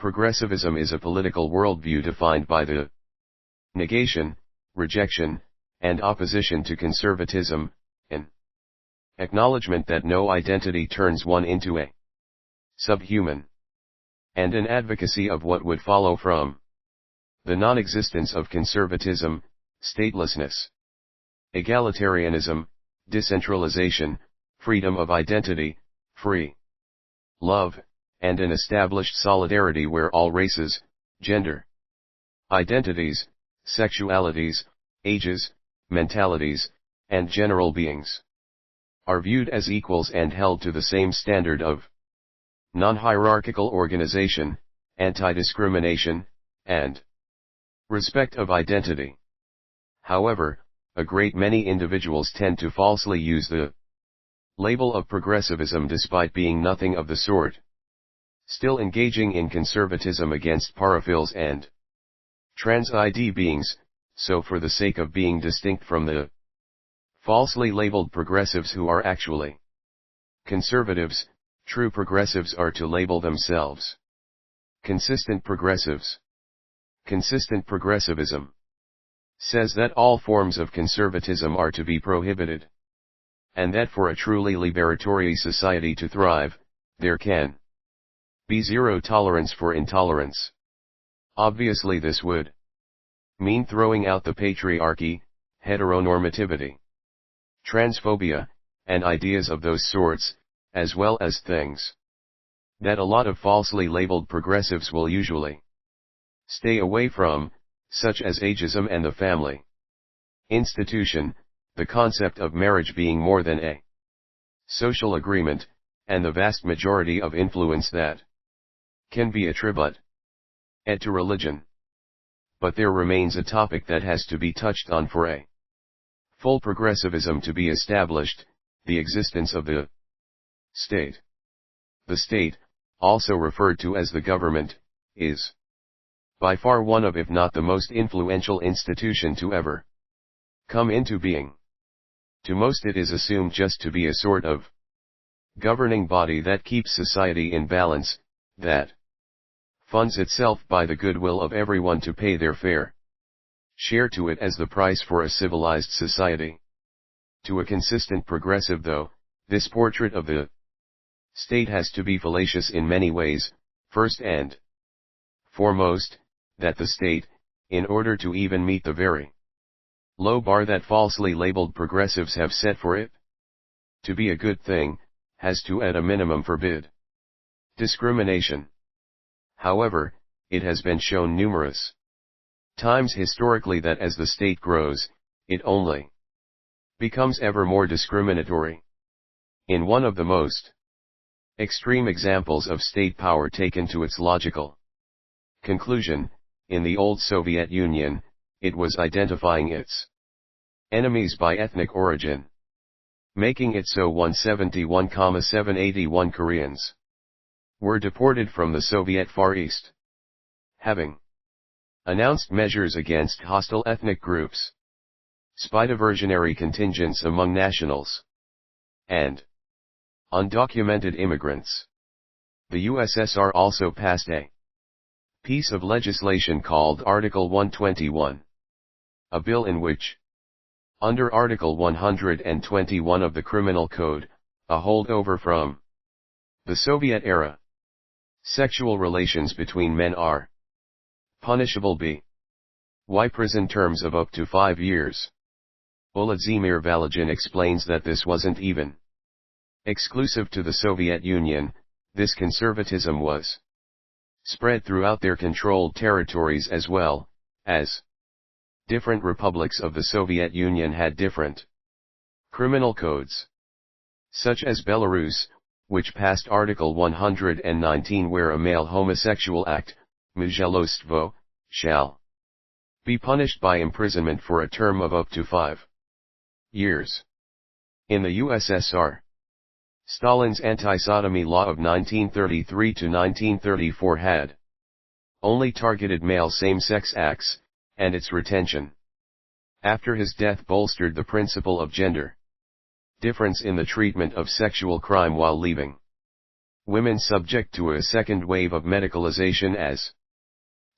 Progressivism is a political worldview defined by the negation, rejection, and opposition to conservatism, an acknowledgement that no identity turns one into a subhuman, and an advocacy of what would follow from the non-existence of conservatism, statelessness, egalitarianism, decentralization, freedom of identity, free love, and an established solidarity where all races, gender, identities, sexualities, ages, mentalities, and general beings are viewed as equals and held to the same standard of non-hierarchical organization, anti-discrimination, and respect of identity. However, a great many individuals tend to falsely use the label of progressivism despite being nothing of the sort, still engaging in conservatism against paraphils and trans-ID beings, so for the sake of being distinct from the falsely labeled progressives who are actually conservatives, true progressives are to label themselves consistent progressives. Consistent progressivism says that all forms of conservatism are to be prohibited, and that for a truly liberatory society to thrive, there can be zero tolerance for intolerance. Obviously this would mean throwing out the patriarchy, heteronormativity, transphobia, and ideas of those sorts, as well as things that a lot of falsely labeled progressives will usually stay away from, such as ageism and the family institution, the concept of marriage being more than a social agreement, and the vast majority of influence that can be attributed to religion. But there remains a topic that has to be touched on for a full progressivism to be established, the existence of the state. The state, also referred to as the government, is by far one of if not the most influential institution to ever come into being. To most it is assumed just to be a sort of governing body that keeps society in balance, that funds itself by the goodwill of everyone to pay their fair share to it as the price for a civilized society. To a consistent progressive though, this portrait of the state has to be fallacious in many ways. First and foremost, that the state, in order to even meet the very low bar that falsely labeled progressives have set for it to be a good thing, has to at a minimum forbid discrimination. However, it has been shown numerous times historically that as the state grows, it only becomes ever more discriminatory. In one of the most extreme examples of state power taken to its logical conclusion, in the old Soviet Union, it was identifying its enemies by ethnic origin, making it so 171,781 Koreans were deported from the Soviet Far East, having announced measures against hostile ethnic groups, spy diversionary contingents among nationals, and undocumented immigrants. The USSR also passed a piece of legislation called Article 121, a bill in which, under Article 121 of the Criminal Code, a holdover from the Soviet era, sexual relations between men are punishable by prison terms of up to 5 years. Volodymyr Valagin explains that this wasn't even exclusive to the Soviet Union. This conservatism was spread throughout their controlled territories as well, as different republics of the Soviet Union had different criminal codes, such as Belarus, which passed Article 119 where a male homosexual act, muzhalostwo, shall be punished by imprisonment for a term of up to 5 years. In the USSR, Stalin's anti-sodomy law of 1933 to 1934 had only targeted male same-sex acts, and its retention after his death bolstered the principle of gender difference in the treatment of sexual crime while leaving Women subject to a second wave of medicalization as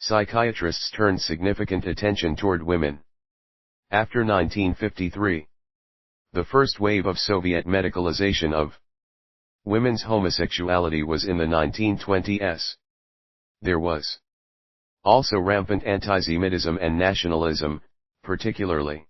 psychiatrists turned significant attention toward women. After 1953, the first wave of Soviet medicalization of women's homosexuality was in the 1920s. There was also rampant anti-Semitism and nationalism, particularly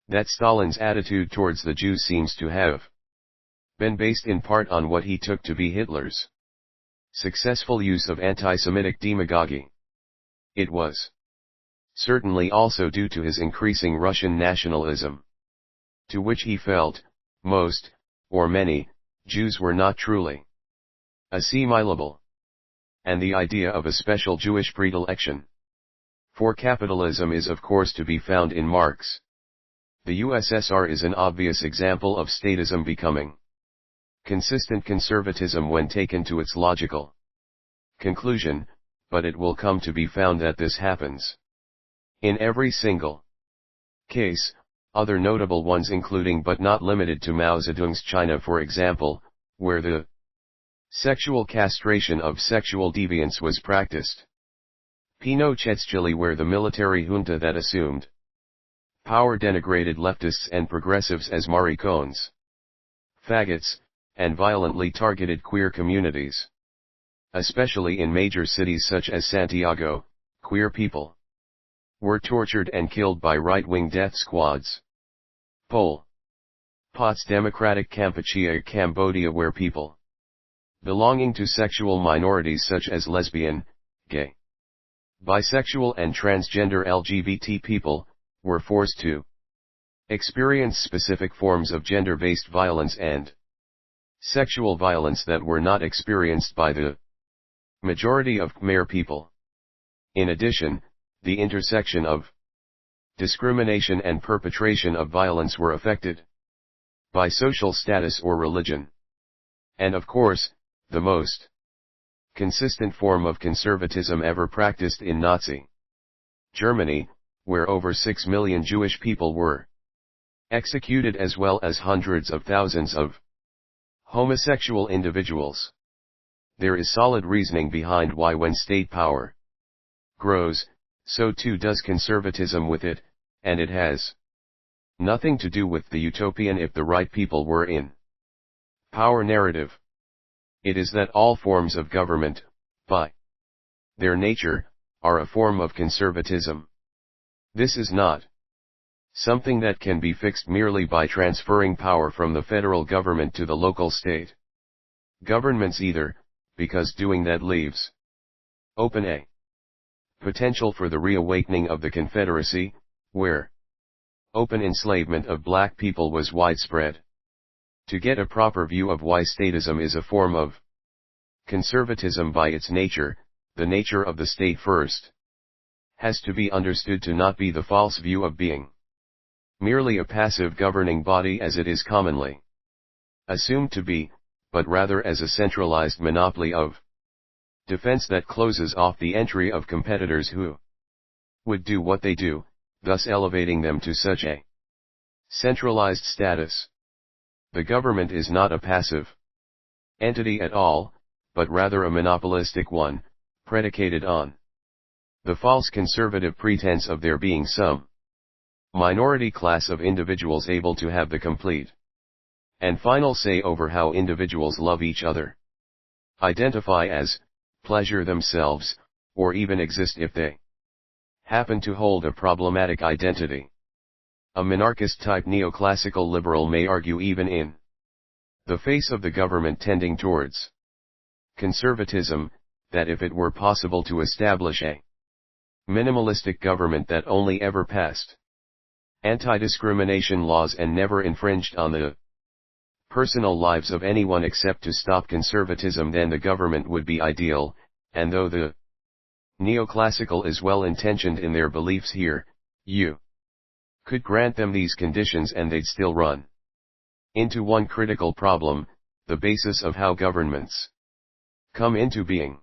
that Stalin's attitude towards the Jews seems to have been based in part on what he took to be Hitler's successful use of anti-Semitic demagogy. It was certainly also due to his increasing Russian nationalism, to which he felt most, or many, Jews were not truly assimilable, and the idea of a special Jewish predilection for capitalism is of course to be found in Marx. The USSR is an obvious example of statism becoming consistent conservatism when taken to its logical conclusion, but it will come to be found that this happens in every single case, other notable ones including but not limited to Mao Zedong's China, for example, where the sexual castration of sexual deviants was practiced. Pinochet's Chile, where the military junta that assumed power denigrated leftists and progressives as maricones, faggots, and violently targeted queer communities. Especially in major cities such as Santiago, queer people were tortured and killed by right-wing death squads. Pol Pot's Democratic Kampuchea, Cambodia, where people belonging to sexual minorities such as lesbian, gay, bisexual and transgender LGBT people, were forced to experience specific forms of gender-based violence and sexual violence that were not experienced by the majority of Khmer people. In addition, the intersection of discrimination and perpetration of violence were affected by social status or religion. And of course, the most consistent form of conservatism ever practiced in Nazi Germany, where over 6 million Jewish people were executed as well as hundreds of thousands of homosexual individuals. There is solid reasoning behind why when state power grows, so too does conservatism with it, and it has nothing to do with the utopian if the right people were in power narrative. It is that all forms of government, by their nature, are a form of conservatism. This is not something that can be fixed merely by transferring power from the federal government to the local state governments either, because doing that leaves open a potential for the reawakening of the Confederacy, where open enslavement of black people was widespread. To get a proper view of why statism is a form of conservatism by its nature, the nature of the state first has to be understood to not be the false view of being merely a passive governing body as it is commonly assumed to be, but rather as a centralized monopoly of defense that closes off the entry of competitors who would do what they do, thus elevating them to such a centralized status. The government is not a passive entity at all, but rather a monopolistic one, predicated on the false conservative pretense of there being some minority class of individuals able to have the complete and final say over how individuals love each other, identify as, pleasure themselves, or even exist if they happen to hold a problematic identity. A monarchist-type neoclassical liberal may argue even in the face of the government tending towards conservatism, that if it were possible to establish a minimalistic government that only ever passed anti-discrimination laws and never infringed on the personal lives of anyone except to stop conservatism, then the government would be ideal, and though the neoclassical is well intentioned in their beliefs here, you could grant them these conditions and they'd still run into one critical problem, the basis of how governments come into being.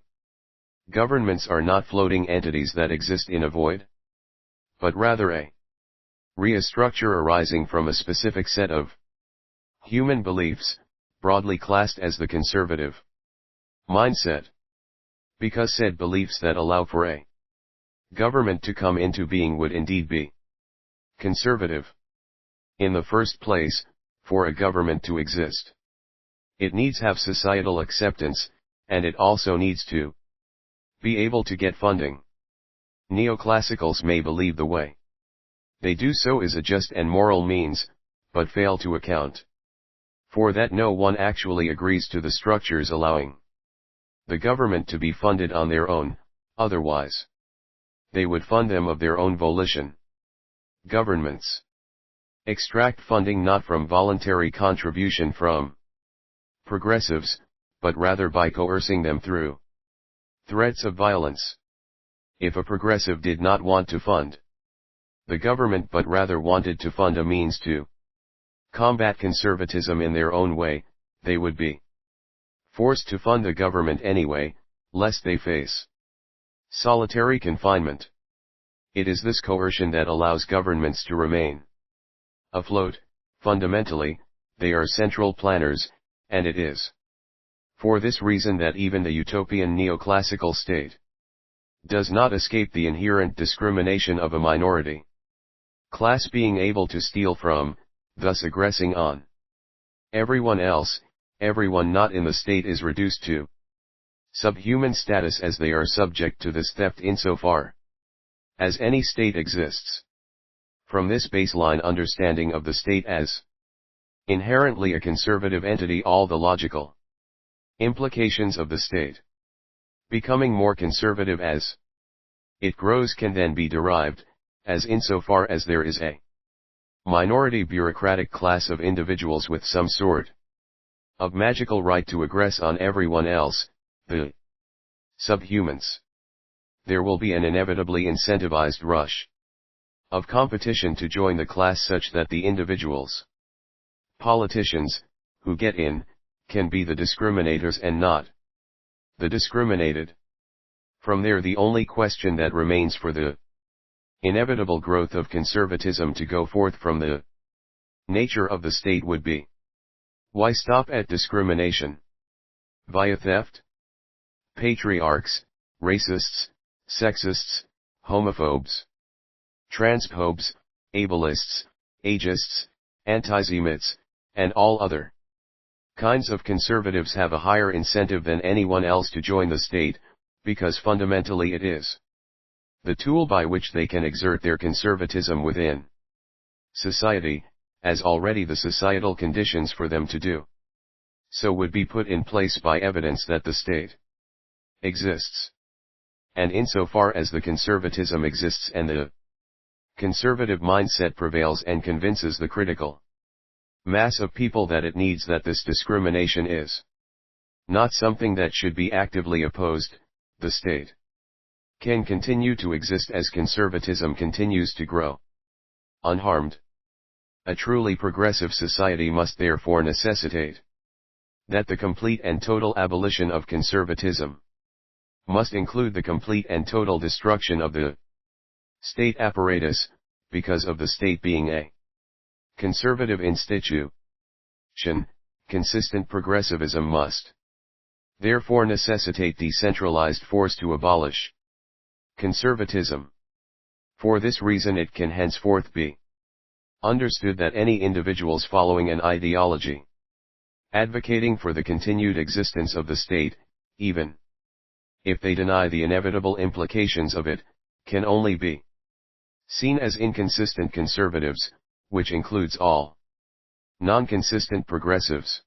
Governments are not floating entities that exist in a void, but rather a structure arising from a specific set of human beliefs, broadly classed as the conservative Mindset. Because said beliefs that allow for a government to come into being would indeed be conservative. In the first place, for a government to exist, it needs have societal acceptance, and it also needs to be able to get funding. Neoclassicals may believe the way they do so is a just and moral means, but fail to account for that no one actually agrees to the structures allowing the government to be funded on their own, otherwise they would fund them of their own volition. Governments extract funding not from voluntary contribution from progressives, but rather by coercing them through threats of violence. If a progressive did not want to fund the government but rather wanted to fund a means to combat conservatism in their own way, they would be forced to fund the government anyway, lest they face solitary confinement. It is this coercion that allows governments to remain afloat. Fundamentally, they are central planners, and it is for this reason that even the utopian neoclassical state does not escape the inherent discrimination of a minority class being able to steal from, thus aggressing on everyone else. Everyone not in the state is reduced to subhuman status as they are subject to this theft insofar as any state exists. From this baseline understanding of the state as inherently a conservative entity, all the logical implications of the state becoming more conservative as it grows can then be derived, as insofar as there is a minority bureaucratic class of individuals with some sort of magical right to aggress on everyone else, the subhumans, there will be an inevitably incentivized rush of competition to join the class such that the individuals, politicians, who get in, can be the discriminators and not the discriminated. From there the only question that remains for the inevitable growth of conservatism to go forth from the nature of the state would be, why stop at discrimination via theft? Patriarchs, racists, sexists, homophobes, transphobes, ableists, ageists, antisemites, and all other kinds of conservatives have a higher incentive than anyone else to join the state, because fundamentally it is the tool by which they can exert their conservatism within society, as already the societal conditions for them to do so would be put in place by evidence that the state exists. And insofar as the conservatism exists and the conservative mindset prevails and convinces the critical mass of people that it needs, that this discrimination is not something that should be actively opposed, the state can continue to exist as conservatism continues to grow unharmed. A truly progressive society must therefore necessitate that the complete and total abolition of conservatism must include the complete and total destruction of the state apparatus, because of the state being a conservative institution. Consistent progressivism must therefore necessitate decentralized force to abolish conservatism. For this reason it can henceforth be understood that any individuals following an ideology advocating for the continued existence of the state, even if they deny the inevitable implications of it, can only be seen as inconsistent conservatives, which includes all non-consistent progressives.